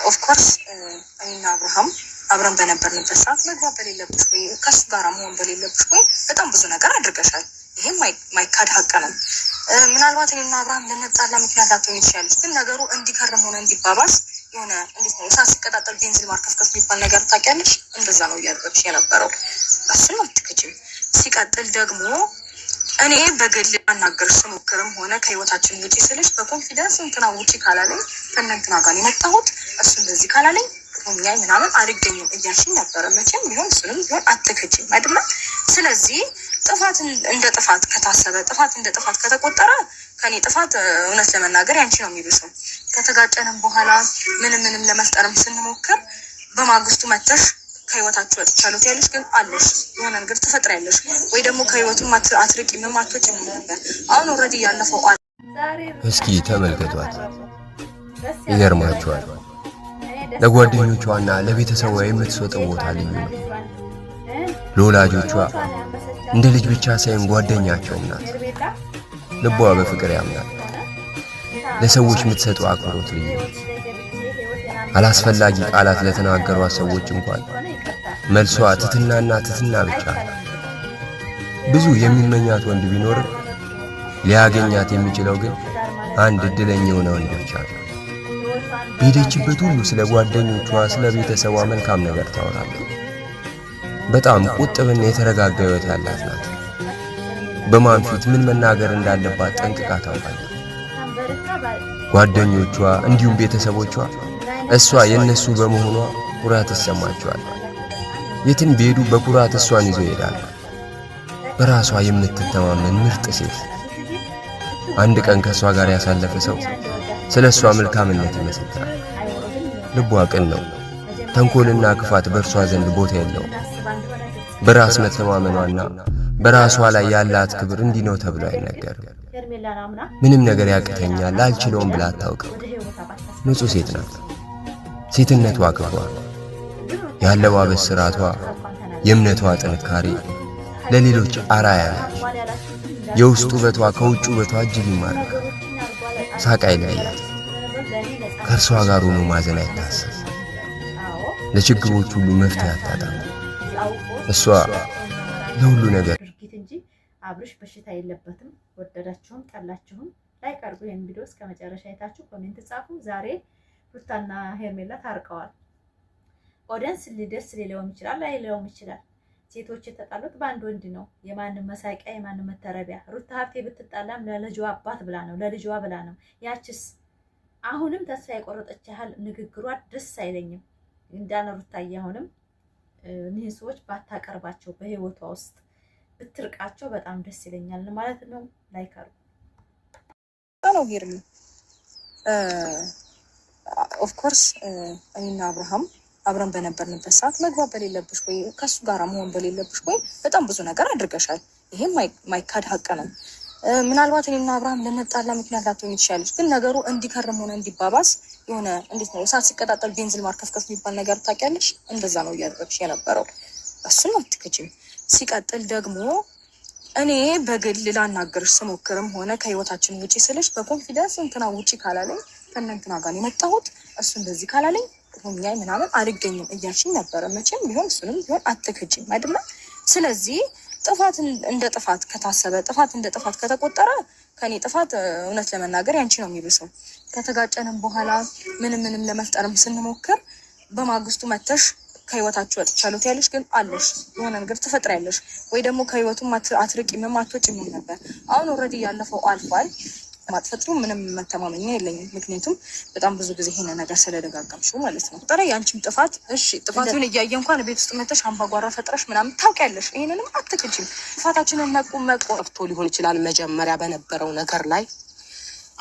ኦፍ ኮርስ እኔና አብርሃም አብረን በነበርንበት ሰዓት መግባት በሌለብሽ ወይ ከሱ ጋር መሆን በሌለብሽ ወይ በጣም ብዙ ነገር አድርገሻል። ይሄም ማይካድ ሀቅ ነው። ምናልባት እኔና አብርሃም ልንጣላ ምክንያት ላትሆን ይችላለች፣ ግን ነገሩ እንዲከርም ሆነ እንዲባባስ የሆነ እንዴት ነው እሳት ሲቀጣጠል ቤንዚን ማርከፍከፍ የሚባል ነገር ታውቂያለሽ? እንደዛ ነው እያደረግሽ የነበረው። እሱን አትክጂም። ሲቀጥል ደግሞ እኔ በግል አናገርሽ ስሞክርም ሆነ ከህይወታችን ውጪ ስልሽ በኮንፊደንስ እንትና ውጪ ካላለኝ ከእንትና ጋር የመጣሁት እሱ እንደዚህ ካላለኝ ሆኛይ ምናምን አልገኝም እያልሽኝ ነበረ። መቼም ቢሆን እሱንም ቢሆን አትክጂም አይደለም። ስለዚህ ጥፋት እንደ ጥፋት ከታሰበ ጥፋት እንደ ጥፋት ከተቆጠረ ከኔ ጥፋት እውነት ለመናገር ያንቺ ነው የሚብሰው። ከተጋጨንም በኋላ ምንም ለመፍጠርም ስንሞክር በማግስቱ መተሽ ከህይወታችሁ ወጥቻለሁ ያለሽ ግን አለሽ የሆነ ነገር ትፈጥሪያለሽ ወይ ደግሞ ከህይወቱም አትርቂም አትወጪም ነበር። አሁን ኦልሬዲ ያለፈው እስኪ ተመልከቷት። ይገርማችኋል። ለጓደኞቿና ለቤተሰቧ የምትሰጠው ቦታ ልዩ ነው። ለወላጆቿ እንደ ልጅ ብቻ ሳይሆን ጓደኛቸውም ናት። ልቧ በፍቅር ያምናል። ለሰዎች የምትሰጠው አክብሮት ልዩ ነው። አላስፈላጊ ቃላት ለተናገሯት ሰዎች እንኳን መልሷ ትትናና ትትና ብቻ ነው። ብዙ የሚመኛት ወንድ ቢኖርም ሊያገኛት የሚችለው ግን አንድ እድለኛ የሆነ ወንድ ብቻ ነው። በሄደችበት ሁሉ ስለ ጓደኞቿ፣ ስለ ቤተሰቧ መልካም ነገር ታወራለች። በጣም ቁጥብና የተረጋጋ ሕይወት ያላት ናት። በማን ፊት ምን መናገር እንዳለባት ጠንቅቃ ታውቃለች። ጓደኞቿ እንዲሁም ቤተሰቦቿ እሷ የነሱ በመሆኗ ኩራት ይሰማቸዋል። የትም ቢሄዱ በኩራት እሷን ይዘው ይሄዳሉ። በራሷ የምትተማመን ምርጥ ሴት። አንድ ቀን ከእሷ ጋር ያሳለፈ ሰው ስለ እሷ መልካምነት ይመሰክራል። ልቧ ቅን ነው። ተንኮልና ክፋት በእርሷ ዘንድ ቦታ የለውም። በራስ መተማመኗና በራሷ ላይ ያላት ክብር እንዲህ ነው ተብሎ አይነገርም። ምንም ነገር ያቅተኛል አልችለውም ብላ አታውቅም። ንጹህ ሴት ናት። ሴትነቷ ክብሯ፣ ያለባበስ ስርዓቷ፣ የእምነቷ ጥንካሬ ለሌሎች አራያ ነች። የውስጥ ውበቷ ከውጭ ውበቷ እጅግ ይማርካል። ሳቅ አይለያት። ከእርሷ ጋር ሆኖ ማዘን አይታሰብ። ለችግሮች ሁሉ መፍትሄ አታጣም። እሷ ለሁሉ ነገር ድርጊት እንጂ አብርሽ በሽታ የለበትም። ወደዳችሁም ጠላችሁም ላይክ አድርጉ። ይሄን ቪዲዮ እስከ መጨረሻ አይታችሁ ኮሜንት ጻፉ። ዛሬ ሩታና ሄርሜላ ታርቀዋል። ኦዲየንስ ሊደርስ ሊለውም ይችላል ላይለውም ይችላል። ሴቶች የተጣሉት በአንድ ወንድ ነው። የማንም መሳቂያ የማንም መተረቢያ። ሩታ ሀብቴ ብትጣላም ለልጇ አባት ብላ ነው፣ ለልጇ ብላ ነው። ያችስ አሁንም ተስፋ የቆረጠች ያህል ንግግሯ ደስ አይለኝም። እንዳለ ሩታዬ አሁንም እነዚህ ሰዎች ባታቀርባቸው በህይወቷ ውስጥ ብትርቃቸው በጣም ደስ ይለኛል ማለት ነው። ላይክ አድርጉ። ነው ሄርሜ ኦፍ ኮርስ እኔና አብርሃም አብረን በነበርንበት ሰዓት መግባት በሌለብሽ ወይ ከሱ ጋር መሆን በሌለብሽ ወይ በጣም ብዙ ነገር አድርገሻል። ይሄም ማይካድ ሀቅ ነው። ምናልባት እኔና አብርሃም ልንጣላ ምክንያት ላትሆን ይችላለች፣ ግን ነገሩ እንዲከርም ሆነ እንዲባባስ የሆነ እንዴት ነው እሳት ሲቀጣጠል ቤንዚን ማርከፍከፍ የሚባል ነገር ታውቂያለሽ? እንደዛ ነው እያደረግሽ የነበረው። እሱን አትክጂም። ሲቀጥል ደግሞ እኔ በግል ላናገርሽ ስሞክርም ሆነ ከህይወታችን ውጪ ስልሽ በኮንፊደንስ እንትና ውጪ ካላለኝ ከእንትና ጋር የመጣሁት እሱ እንደዚህ ካላለኝ ሆኛይ ምናምን አልገኝም እያልሽኝ ነበረ። መቼም ቢሆን እሱንም ቢሆን አትክጂም አይደለም። ስለዚህ ጥፋት እንደ ጥፋት ከታሰበ ጥፋት እንደ ጥፋት ከተቆጠረ ከኔ ጥፋት እውነት ለመናገር ያንቺ ነው የሚብሰው። ከተጋጨንም በኋላ ምንም ለመፍጠርም ስንሞክር በማግስቱ መተሽ ከህይወታችሁ ወጥቻለሁ ያለሽ ግን አለሽ የሆነ ነገር ትፈጥሪያለሽ ወይ ደግሞ ከህይወቱም አትርቂም አትወጪም ነበር። አሁን ኦልሬዲ ያለፈው አልፏል። ማጥፈጥሩ ምንም መተማመኛ የለኝም። ምክንያቱም በጣም ብዙ ጊዜ ይሄን ነገር ስለደጋገምሽው ማለት ነው። ጠረ ያንቺም ጥፋት እሺ፣ ጥፋቱን እያየ እንኳን ቤት ውስጥ መተሽ አምባጓራ ፈጥረሽ ምናምን ታውቂያለሽ። ይሄንንም አትክጂም። ጥፋታችንን መቆጥቶ ሊሆን ይችላል መጀመሪያ በነበረው ነገር ላይ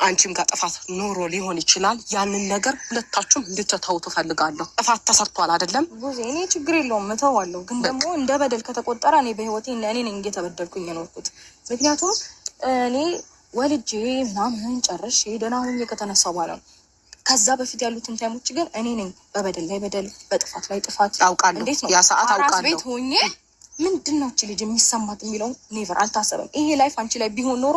አንቺም ጋር ጥፋት ኖሮ ሊሆን ይችላል። ያንን ነገር ሁለታችሁም እንድትተው ትፈልጋለሁ። ጥፋት ተሰርቷል አይደለም ጉዜ፣ እኔ ችግር የለውም እተዋለሁ። ግን ደግሞ እንደ በደል ከተቆጠረ እኔ በህይወቴ እኔ ነኝ እየተበደልኩኝ የኖርኩት። ምክንያቱም እኔ ወልጄ ምናምን ጨርሼ ደህና ሆኜ ከተነሳሁ በኋላ ነው። ከዛ በፊት ያሉትን ታይሞች ግን እኔ ነኝ በበደል ላይ በደል በጥፋት ላይ ጥፋት አውቃለሁ። እንዴት ነው ያ ሰዓት አውቃለሁ። ቤት ሆኜ ምንድነው እቺ ልጅ የሚሰማት የሚለው ኔቨር አልታሰበም። ይሄ ላይፍ አንቺ ላይ ቢሆን ኖሮ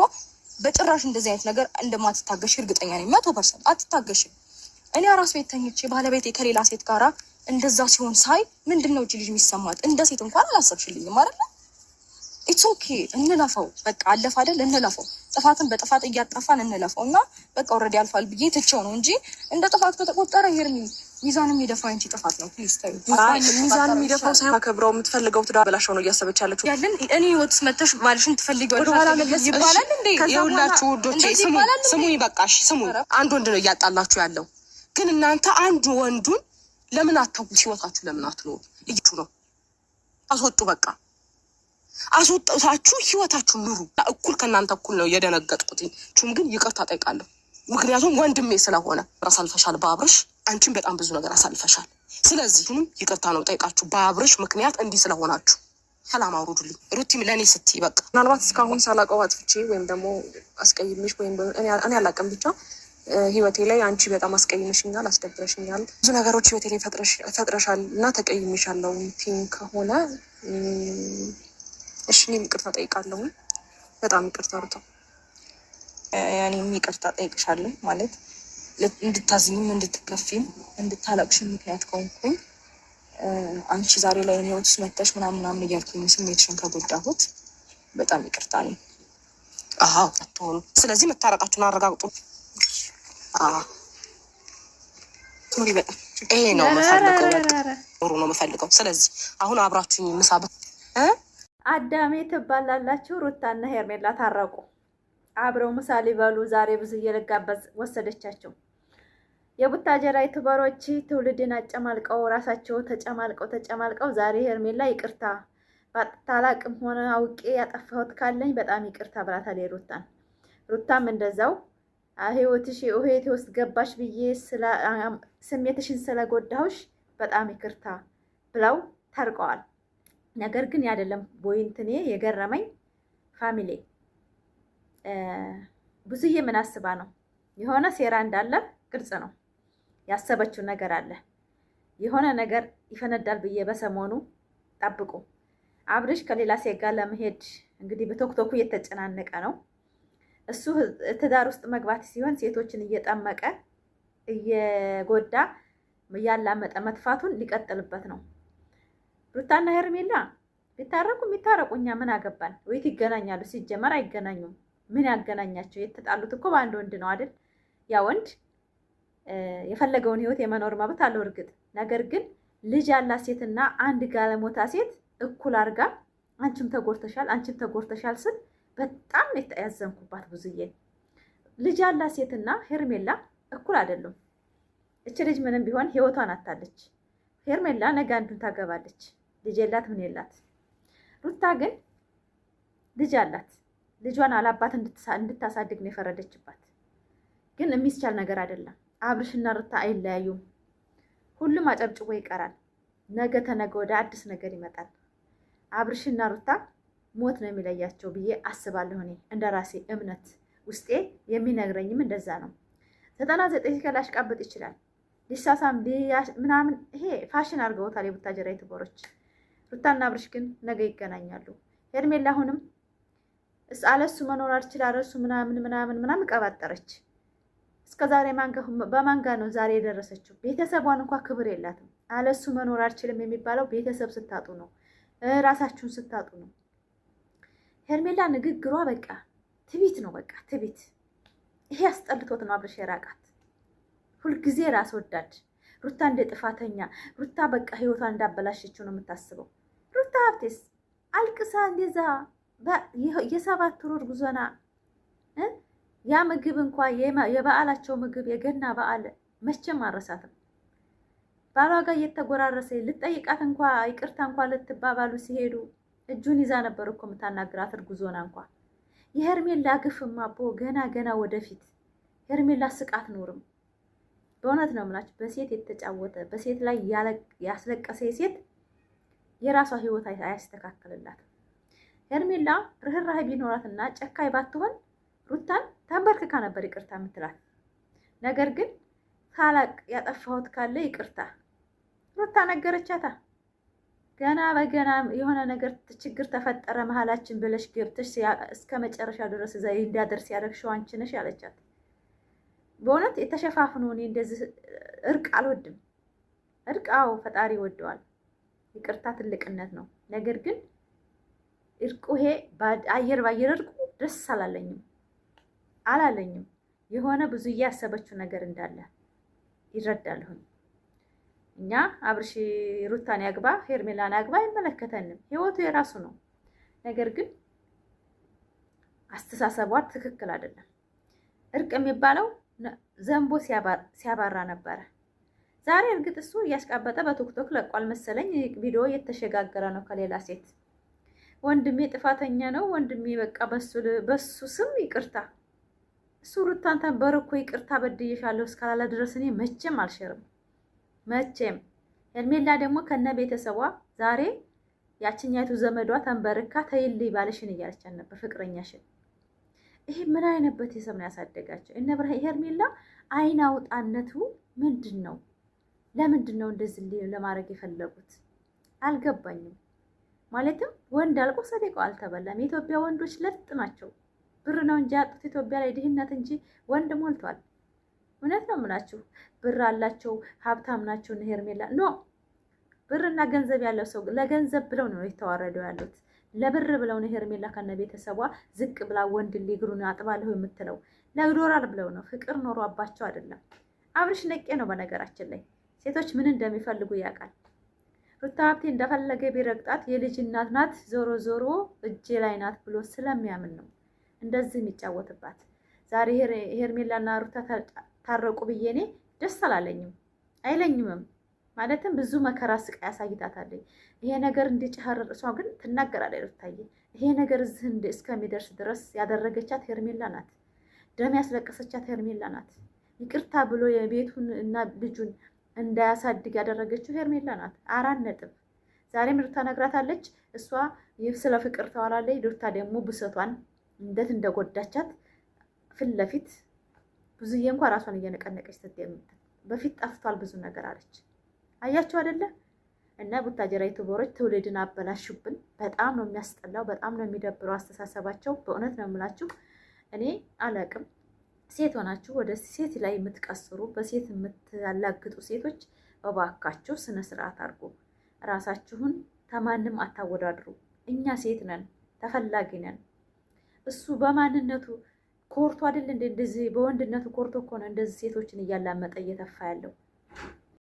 በጭራሽ እንደዚህ አይነት ነገር እንደማትታገሽ እርግጠኛ ነኝ። 100% አትታገሽም። እኔ አራስ ቤት ተኝቼ ባለቤቴ ከሌላ ሴት ጋራ እንደዛ ሲሆን ሳይ ምንድነው እጅ ልጅ የሚሰማት? እንደ ሴት እንኳን አላሰብሽልኝም አይደል? ኢትስ ኦኬ እንለፈው፣ በቃ አለፈ አይደል? እንለፈው፣ ጥፋትን በጥፋት እያጣፋን እንለፈው እና በቃ ኦልሬዲ አልፏል ብዬ ትቼው ነው እንጂ እንደ ጥፋት ከተቆጠረ ሄርሚ ሚዛን የሚደፋው አንቺ ጥፋት ነው። ፕሊዝ ተይ። ሚዛን የሚደፋው ሳይሆን አከብረው የምትፈልገው ትዳር በላሽው ነው እያሰበች ያለችው ያለን እኔ ወጥስ መተሽ ባልሽን ትፈልጊው ወደኋላ መለስ ይባላል እንዴ? የሁላችሁ ውዶቼ ስሙኝ፣ በቃሽ ስሙኝ። አንድ ወንድ ነው እያጣላችሁ ያለው፣ ግን እናንተ አንዱ ወንዱን ለምን አታውቁት? ህይወታችሁ ለምን አትኖሩ? እይቹ ነው አስወጡ፣ በቃ አስወጣታችሁ፣ ህይወታችሁ ኑሩ። እኩል ከእናንተ እኩል ነው የደነገጥኩት። ቹም ግን ይቅርታ ጠይቃለሁ፣ ምክንያቱም ወንድሜ ስለሆነ አሳልፈሻል። በአብርሽ አንቺም በጣም ብዙ ነገር አሳልፈሻል። ስለዚህ ይቅርታ ነው ጠይቃችሁ፣ በአብርሽ ምክንያት እንዲህ ስለሆናችሁ ሰላም አውሩዱልኝ። ሩቲም ለእኔ ስትይ በቃ ምናልባት እስካሁን ሳላውቀው አጥፍቼ ወይም ደግሞ አስቀይሜሽ ወይም እኔ አላውቅም፣ ብቻ ህይወቴ ላይ አንቺ በጣም አስቀይምሽኛል፣ አስደብረሽኛል፣ ብዙ ነገሮች ህይወቴ ላይ ፈጥረሻል እና ተቀይሜሻለሁ ቲም ከሆነ እሺ እኔም ይቅርታ ጠይቃለሁ። በጣም ይቅርታ ሩታ። ያኔም ይቅርታ ጠይቅሻለሁ ማለት እንድታዝኝም እንድትከፊም እንድታለቅሽም ምክንያት ከሆንኩኝ አንቺ ዛሬ ላይ እኔ ወጥስ መተሽ ምናምን እያልኩኝ ስሜትሽን ከጎዳሁት በጣም ይቅርታ ነኝ። አዎ አትሆኑ። ስለዚህ መታረቃችሁን አረጋግጡ። ቶሪ በጣም ይሄ ነው መፈልገው፣ ኖሩ ነው መፈልገው። ስለዚህ አሁን አብራችሁኝ ምሳበ አዳሜ ትባላላችሁ። ሩታና ሄርሜላ ታረቁ፣ አብረው ምሳ ሊበሉ ዛሬ ብዙ እየለጋበት ወሰደቻቸው። የቡታጀራ ዩቱበሮች ትውልድን አጨማልቀው ራሳቸው ተጨማልቀው ዛሬ ሄርሜላ ይቅርታ ታላቅም ሆነ አውቄ ያጠፋሁት ካለኝ በጣም ይቅርታ ብላታለች ሩታን። ሩታም እንደዛው ህይወትሽ ውስጥ ገባሽ ብዬ ስሜትሽን ስለጎዳሁሽ በጣም ይቅርታ ብለው ታርቀዋል። ነገር ግን ያደለም ቦይንትኔ የገረመኝ ፋሚሊ ብዙዬ ምን አስባ ነው? የሆነ ሴራ እንዳለ ግልጽ ነው። ያሰበችው ነገር አለ። የሆነ ነገር ይፈነዳል ብዬ በሰሞኑ ጠብቁ። አብርሽ ከሌላ ሴት ጋር ለመሄድ እንግዲህ በቶክቶኩ እየተጨናነቀ ነው። እሱ ትዳር ውስጥ መግባት ሲሆን ሴቶችን እየጠመቀ እየጎዳ ያላመጠ መጥፋቱን ሊቀጥልበት ነው። ሩታና ሄርሜላ ቢታረቁ የሚታረቁ እኛ ምን አገባን? ወይት ይገናኛሉ? ሲጀመር አይገናኙም። ምን ያገናኛቸው? የተጣሉት እኮ በአንድ ወንድ ነው አይደል? ያ ወንድ የፈለገውን ህይወት የመኖር መብት አለው እርግጥ። ነገር ግን ልጅ ያላት ሴትና አንድ ጋለሞታ ሴት እኩል አድርጋ አንቺም ተጎድተሻል ስል በጣም ያዘንኩባት ብዙዬ። ልጅ ያላት ሴትና ሄርሜላ እኩል አይደሉም። እች ልጅ ምንም ቢሆን ህይወቷን አታለች። ሄርሜላ ነገ አንዱን ታገባለች። ልጅ የላት ምን የላት። ሩታ ግን ልጅ አላት። ልጇን አላባት እንድታሳድግ ነው የፈረደችባት። ግን የሚስቻል ነገር አይደለም። አብርሽና ሩታ አይለያዩም። ሁሉም አጨብጭቦ ይቀራል። ነገ ተነገ ወደ አዲስ ነገር ይመጣል። አብርሽና ሩታ ሞት ነው የሚለያቸው ብዬ አስባለሁ። እኔ እንደ ራሴ እምነት ውስጤ የሚነግረኝም እንደዛ ነው። 99 ከላሽ ቃብጥ ይችላል ሊሳሳም ምናምን ይሄ ፋሽን አድርገውታል የቡታጀራ ዩቱበሮች። ሩታና አብርሽ ግን ነገ ይገናኛሉ። ሄርሜላ አሁንም አለሱ መኖር አልችል አለሱ ምናምን ቀባጠረች። እስከዛሬ በማንጋ ነው ዛሬ የደረሰችው። ቤተሰቧን እንኳን ክብር የላትም። አለሱ መኖር አልችልም የሚባለው ቤተሰብ ስታጡ ነው፣ ራሳችሁን ስታጡ ነው። ሄርሜላ ንግግሯ በቃ ትቢት ነው፣ በቃ ትቢት። ይሄ አስጠልቶት ነው አብርሽ የራቃት። ሁልጊዜ ራስ ወዳድ ሩታ እንደ ጥፋተኛ ሩታ በቃ ህይወቷን እንዳበላሸችው ነው የምታስበው። ሩታ ሀብቴስ አልቅሳ እንደዛ የሰባት ወር ጉዞና ያ ምግብ እንኳ የበዓላቸው ምግብ የገና በዓል መቼም አረሳትም። ባሏ ጋር እየተጎራረሰ ልጠይቃት እንኳ ይቅርታ እንኳ ልትባባሉ ሲሄዱ እጁን ይዛ ነበር እኮ የምታናግራት እርጉዞና እንኳ። የሄርሜላ ግፍማ አቦ ገና ወደፊት ሄርሜላ ስቃት ኖርም። በእውነት ነው የምላችሁ። በሴት የተጫወተ በሴት ላይ ያስለቀሰ ሴት የራሷ ህይወት አያስተካክልላት። ሄርሜላ ርህራሄ ቢኖራትና ጨካኝ ባትሆን ሩታን ተንበርክካ ነበር ይቅርታ የምትላት። ነገር ግን ታላቅ ያጠፋሁት ካለ ይቅርታ ሩታ ነገረቻታ። ገና በገና የሆነ ነገር ችግር ተፈጠረ መሀላችን ብለሽ ገብተሽ እስከ መጨረሻ ድረስ እንዲያደርስ ያደረግሽው አንቺ ነሽ ያለቻት። በእውነት የተሸፋፍኖ እኔ እንደዚህ እርቅ አልወድም። እርቅ አዎ ፈጣሪ ይወደዋል። ይቅርታ ትልቅነት ነው። ነገር ግን እርቁ ይሄ አየር ባየር እርቁ ደስ አላለኝም። የሆነ ብዙ እያሰበችው ነገር እንዳለ ይረዳልሁኝ። እኛ አብርሽ ሩታን ያግባ ሄርሜላን ያግባ አይመለከተንም። ህይወቱ የራሱ ነው። ነገር ግን አስተሳሰቧ ትክክል አይደለም። እርቅ የሚባለው ዘንቦ ሲያባራ ነበረ። ዛሬ እርግጥ እሱ እያስቃበጠ በቲክቶክ ለቋል መሰለኝ ቪዲዮ እየተሸጋገረ ነው ከሌላ ሴት። ወንድሜ ጥፋተኛ ነው፣ ወንድሜ በቃ በሱ ስም ይቅርታ። እሱ ሩታን ተንበርኮ ይቅርታ በድዬሻለሁ እስካላለ ድረስ እኔ መቼም አልሸርም። መቼም ሄርሜላ ደግሞ ከነ ቤተሰቧ ዛሬ ያችኛይቱ ዘመዷ ተንበርካ ተይልይ ባልሽን እያለቻት ነበር፣ ፍቅረኛሽን። ይሄ ምን አይነት ቤተሰብ ነው ያሳደጋቸው? እነ ሄርሜላ አይን አውጣነቱ ምንድን ነው? ለምንድን ነው እንደዚህ ለማድረግ የፈለጉት? አልገባኝም። ማለትም ወንድ አልቆ ሰደቀው አልተበላም። የኢትዮጵያ ወንዶች ለጥ ናቸው። ብር ነው እንጂ ያጡት ኢትዮጵያ ላይ ድህነት እንጂ ወንድ ሞልቷል። እውነት ነው የምላችሁ። ብር አላቸው፣ ሀብታም ናቸው እነ ሄርሜላ። ኖ ብርና ገንዘብ ያለው ሰው ለገንዘብ ብለው ነው የተዋረደው ያሉት። ለብር ብለው ነው ሄርሜላ ከነ ቤተሰቧ ዝቅ ብላ ወንድ ሊግሩን አጥባለሁ የምትለው ለዶላር ብለው ነው። ፍቅር ኖሮ አባቸው አይደለም። አብርሽ ነቄ ነው በነገራችን ላይ ሴቶች ምን እንደሚፈልጉ ያውቃል። ሩታ ሀብቴ እንደፈለገ ቢረግጣት የልጅ እናት ናት፣ ዞሮ ዞሮ እጄ ላይ ናት ብሎ ስለሚያምን ነው እንደዚህ የሚጫወትባት። ዛሬ ሄርሜላና ሩታ ታረቁ ብዬ እኔ ደስ አላለኝም አይለኝምም። ማለትም ብዙ መከራ ስቃይ ያሳይታታለች። ይሄ ነገር እንዲጨኸረር እሷ ግን ትናገራለች። ሩታዬ ይሄ ነገር እዚህ እስከሚደርስ ድረስ ያደረገቻት ሄርሜላ ናት። ደም ያስለቀሰቻት ሄርሜላ ናት። ይቅርታ ብሎ የቤቱን እና ልጁን እንዳያሳድግ ያደረገችው ሄርሜላ ናት። 4 ነጥብ። ዛሬም ሩታ ነግራታለች። እሷ ስለ ፍቅር ተዋላለች። ሩታ ደግሞ ብሰቷን እንዴት እንደጎዳቻት ፊት ለፊት ብዙዬ እንኳን ራሷን እየነቀነቀች በፊት ጠፍቷል ብዙ ነገር አለች። አያቸው አይደለ? እና ቡታጀራ ዩቲዩበሮች ትውልድን አበላሹብን። በጣም ነው የሚያስጠላው። በጣም ነው የሚደብረው አስተሳሰባቸው። በእውነት ነው የምላችሁ። እኔ አላቅም። ሴት ሆናችሁ ወደ ሴት ላይ የምትቀስሩ በሴት የምትያላግጡ ሴቶች እባካችሁ ስነ ስርዓት አድርጉ። ራሳችሁን ተማንም አታወዳድሩ። እኛ ሴት ነን፣ ተፈላጊ ነን። እሱ በማንነቱ ኮርቶ አይደል እንደዚህ በወንድነቱ ኮርቶ እኮ ነው እንደዚህ ሴቶችን እያላመጠ እየተፋ ያለው።